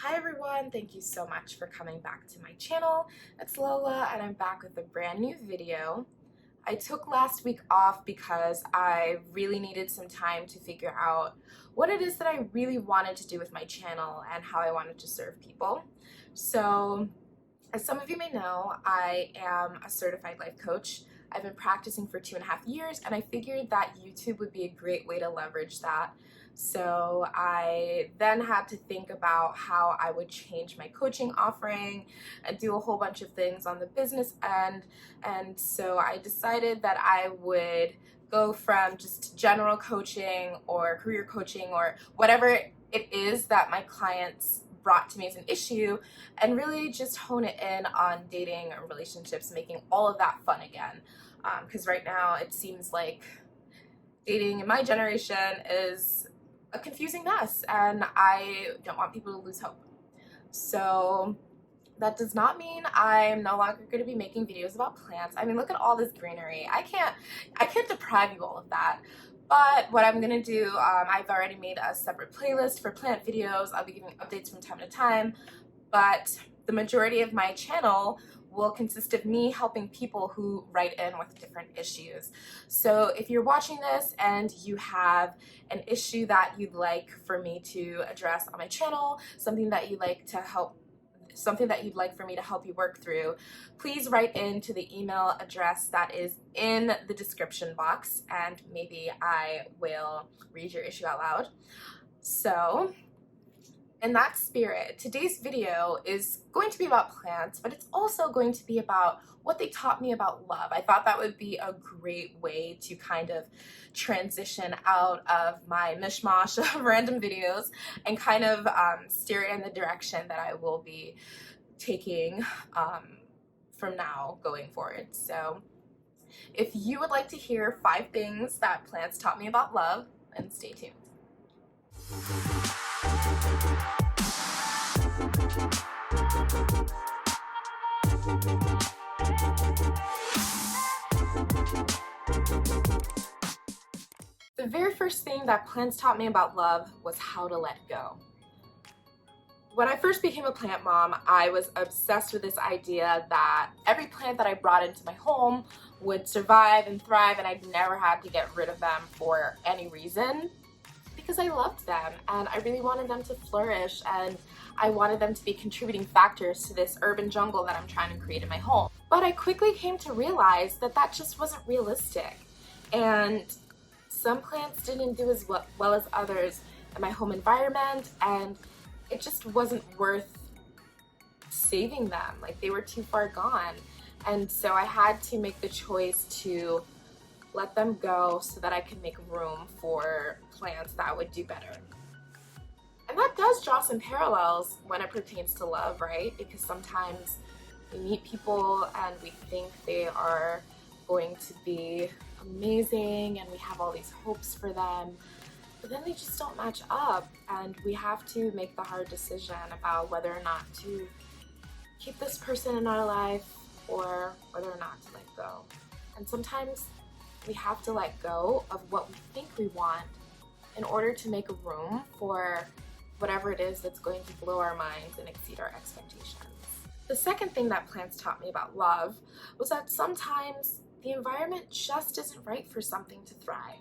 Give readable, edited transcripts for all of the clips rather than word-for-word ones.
Hi everyone, thank you so much for coming back to my channel. It's Lola and I'm back with a brand new video. I took last week off because I really needed some time to figure out what it is that I really wanted to do with my channel and how I wanted to serve people. So, as some of you may know, I am a certified life coach. I've been practicing for 2.5 years and I figured that YouTube would be a great way to leverage that. So I then had to think about how I would change my coaching offering and do a whole bunch of things on the business end. And so I decided that I would go from just general coaching or career coaching or whatever it is that my clients brought to me as an issue and really just hone it in on dating or relationships, making all of that fun again. Because right now it seems like dating in my generation is a confusing mess and I don't want people to lose hope. So that does not mean I'm no longer going to be making videos about plants. I mean, look at all this greenery. I can't deprive you all of that. But what I'm gonna do, I've already made a separate playlist for plant videos. I'll be giving updates from time to time, but the majority of my channel will consist of me helping people who write in with different issues. So if you're watching this and you have an issue that you'd like for me to address on my channel, something that you'd like for me to help you work through, please write into the email address that is in the description box and maybe I will read your issue out loud. So in that spirit, today's video is going to be about plants, but it's also going to be about what they taught me about love. I thought that would be a great way to kind of transition out of my mishmash of random videos and kind of steer it in the direction that I will be taking from now going forward. So if you would like to hear 5 things that plants taught me about love, then stay tuned. The very first thing that plants taught me about love was how to let go. When I first became a plant mom, I was obsessed with this idea that every plant that I brought into my home would survive and thrive and I'd never had to get rid of them for any reason because I loved them and I really wanted them to flourish and I wanted them to be contributing factors to this urban jungle that I'm trying to create in my home. But I quickly came to realize that that just wasn't realistic, and some plants didn't do as well as others in my home environment, and it just wasn't worth saving them. Like, they were too far gone. And so I had to make the choice to let them go so that I could make room for plants that would do better. And that does draw some parallels when it pertains to love, right? Because sometimes we meet people and we think they are going to be amazing and we have all these hopes for them, but then they just don't match up and we have to make the hard decision about whether or not to keep this person in our life or whether or not to let go. And sometimes we have to let go of what we think we want in order to make room for whatever it is that's going to blow our minds and exceed our expectations. The second thing that plants taught me about love was that sometimes the environment just isn't right for something to thrive.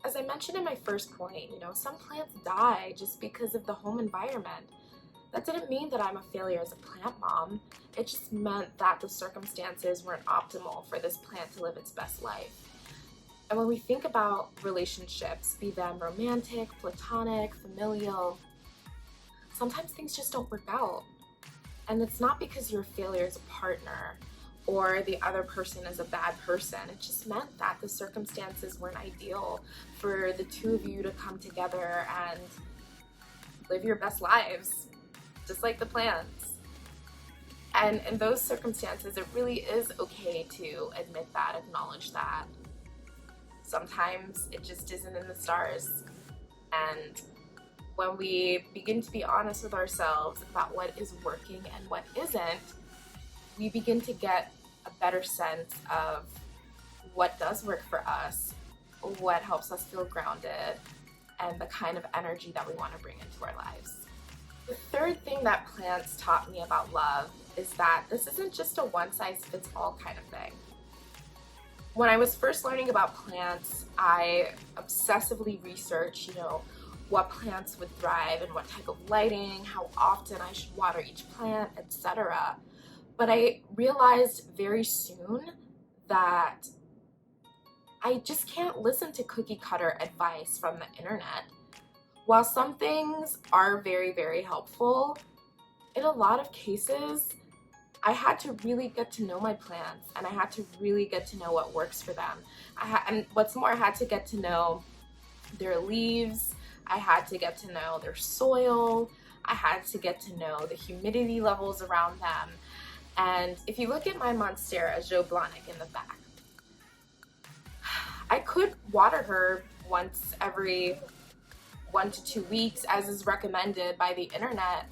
As I mentioned in my first point, some plants die just because of the home environment. That didn't mean that I'm a failure as a plant mom. It just meant that the circumstances weren't optimal for this plant to live its best life. And when we think about relationships, be them romantic, platonic, familial, sometimes things just don't work out. And it's not because you're a failure as a partner or the other person is a bad person. It just meant that the circumstances weren't ideal for the two of you to come together and live your best lives, just like the plants. And in those circumstances, it really is okay to admit that, acknowledge that. Sometimes it just isn't in the stars. And when we begin to be honest with ourselves about what is working and what isn't, we begin to get a better sense of what does work for us, what helps us feel grounded, and the kind of energy that we want to bring into our lives. third thing that plants taught me about love is that this isn't just a one-size-fits-all kind of thing. When I was first learning about plants, I obsessively researched, what plants would thrive and what type of lighting, how often I should water each plant, etc. But I realized very soon that I just can't listen to cookie cutter advice from the internet. While some things are very, very helpful, in a lot of cases, I had to really get to know my plants, and I had to really get to know what works for them. And what's more, I had to get to know their leaves, I had to get to know their soil, I had to get to know the humidity levels around them. And if you look at my Monstera Joe Blahnik in the back, I could water her once every 1 to 2 weeks, as is recommended by the internet.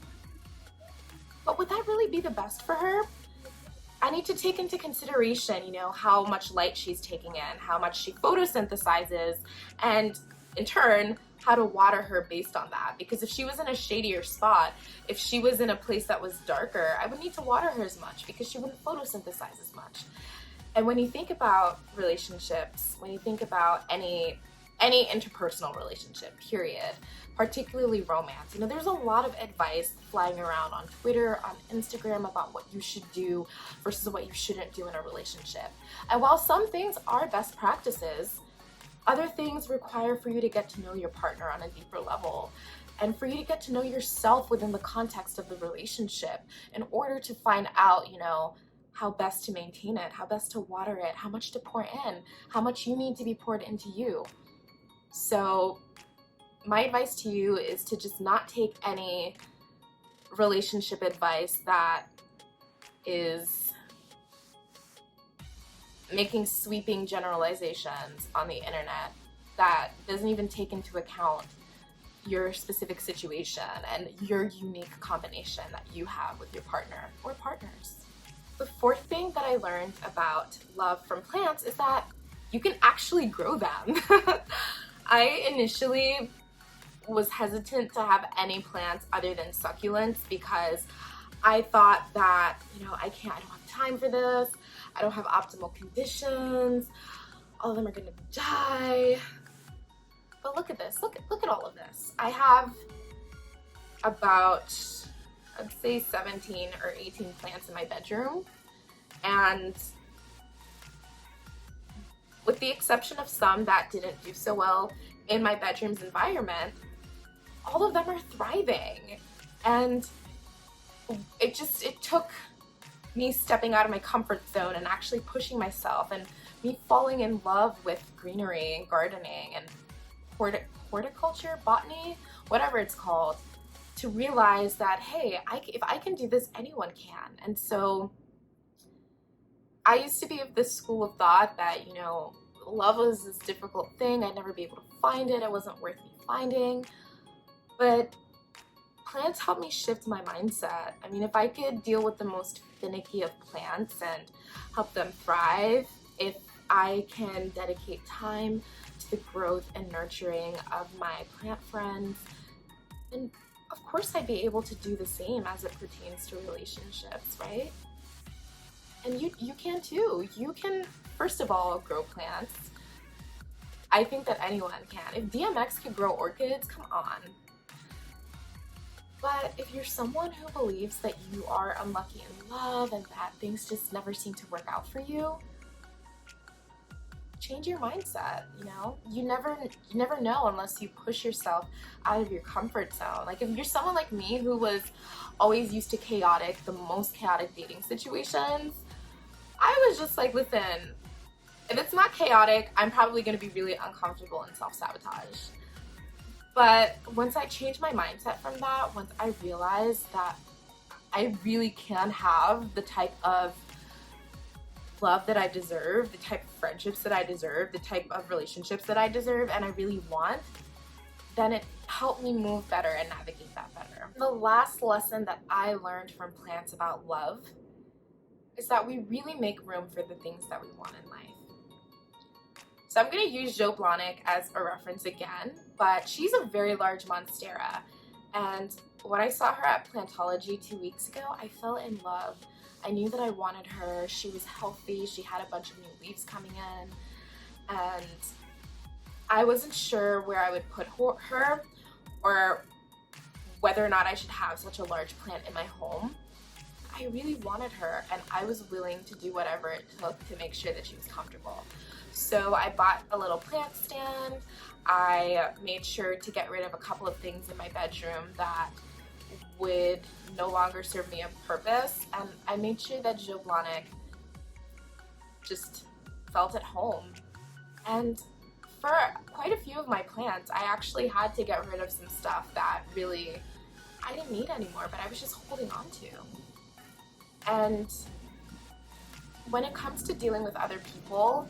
But would that really be the best for her? I need to take into consideration, how much light she's taking in, how much she photosynthesizes, and in turn, how to water her based on that. Because if she was in a shadier spot, if she was in a place that was darker, I wouldn't need to water her as much because she wouldn't photosynthesize as much. And when you think about relationships, when you think about any interpersonal relationship, period, particularly romance, there's a lot of advice flying around on Twitter, on Instagram about what you should do versus what you shouldn't do in a relationship. And while some things are best practices, other things require for you to get to know your partner on a deeper level, and for you to get to know yourself within the context of the relationship in order to find out, how best to maintain it, how best to water it, how much to pour in, how much you need to be poured into you. So my advice to you is to just not take any relationship advice that is making sweeping generalizations on the internet that doesn't even take into account your specific situation and your unique combination that you have with your partner or partners. The fourth thing that I learned about love from plants is that you can actually grow them. I initially was hesitant to have any plants other than succulents because I thought that, I don't have time for this, I don't have optimal conditions, all of them are gonna die. But look at this, look at all of this. I have about, I'd say 17 or 18 plants in my bedroom, and with the exception of some that didn't do so well in my bedroom's environment, all of them are thriving. And it took me stepping out of my comfort zone and actually pushing myself and me falling in love with greenery and gardening and horticulture, botany, whatever it's called, to realize that, hey, if I can do this, anyone can. And so I used to be of this school of thought that, love was this difficult thing, I'd never be able to find it, it wasn't worth me finding. But plants helped me shift my mindset. I mean, if I could deal with the most finicky of plants and help them thrive, if I can dedicate time to the growth and nurturing of my plant friends, then of course I'd be able to do the same as it pertains to relationships, right? And you can too. You can, first of all, grow plants. I think that anyone can. If DMX could grow orchids, come on. But if you're someone who believes that you are unlucky in love and that things just never seem to work out for you, change your mindset, You never know unless you push yourself out of your comfort zone. Like if you're someone like me who was always used to the most chaotic dating situations, I was just like, listen, if it's not chaotic, I'm probably going to be really uncomfortable and self-sabotage. But once I changed my mindset from that, once I realized that I really can have the type of love that I deserve, the type of friendships that I deserve, the type of relationships that I deserve and I really want, then it helped me move better and navigate that better. The last lesson that I learned from plants about love is that we really make room for the things that we want in life. So I'm going to use Joe Blahnik as a reference again, but she's a very large monstera. And when I saw her at Plantology 2 weeks ago, I fell in love. I knew that I wanted her. She was healthy. She had a bunch of new leaves coming in. And I wasn't sure where I would put her or whether or not I should have such a large plant in my home. I really wanted her, and I was willing to do whatever it took to make sure that she was comfortable. So I bought a little plant stand. I made sure to get rid of a couple of things in my bedroom that would no longer serve me a purpose, and I made sure that Joe Blahnik just felt at home. And for quite a few of my plants, I actually had to get rid of some stuff that really I didn't need anymore, but I was just holding on to. And when it comes to dealing with other people,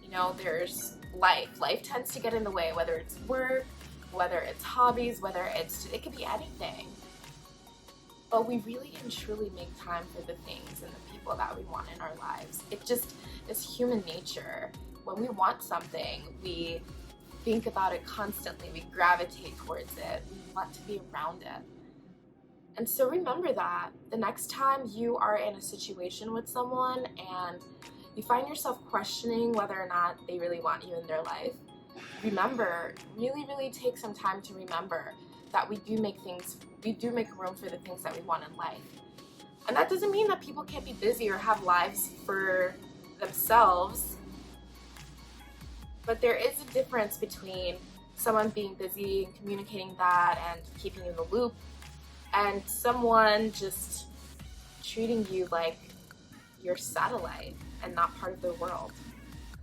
you know, there's life. Life tends to get in the way, whether it's work, whether it's hobbies, it could be anything. But we really and truly make time for the things and the people that we want in our lives. It just is human nature. When we want something, we think about it constantly. We gravitate towards it. We want to be around it. And so remember that the next time you are in a situation with someone and you find yourself questioning whether or not they really want you in their life, remember, really take some time to remember that we do make room for the things that we want in life. And that doesn't mean that people can't be busy or have lives for themselves, but there is a difference between someone being busy and communicating that and keeping you in the loop, and someone just treating you like your satellite and not part of their world.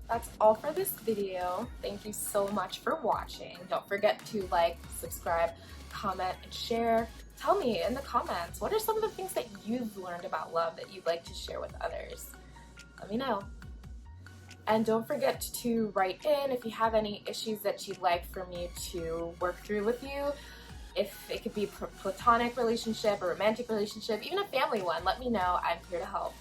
That's all for this video. Thank you so much for watching. Don't forget to like, subscribe, comment, and share. Tell me in the comments, what are some of the things that you've learned about love that you'd like to share with others? Let me know. And don't forget to write in if you have any issues that you'd like for me to work through with you. If it could be a platonic relationship, a romantic relationship, even a family one, let me know. I'm here to help.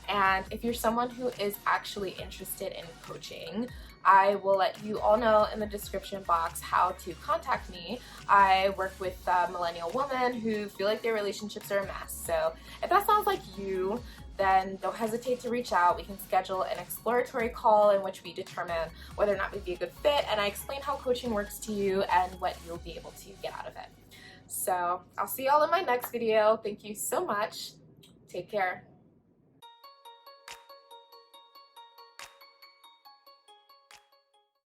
And if you're someone who is actually interested in coaching, I will let you all know in the description box how to contact me. I work with millennial women who feel like their relationships are a mess. So if that sounds like you, then don't hesitate to reach out. We can schedule an exploratory call in which we determine whether or not we'd be a good fit, and I explain how coaching works to you and what you'll be able to get out of it. So I'll see y'all in my next video. Thank you so much. Take care.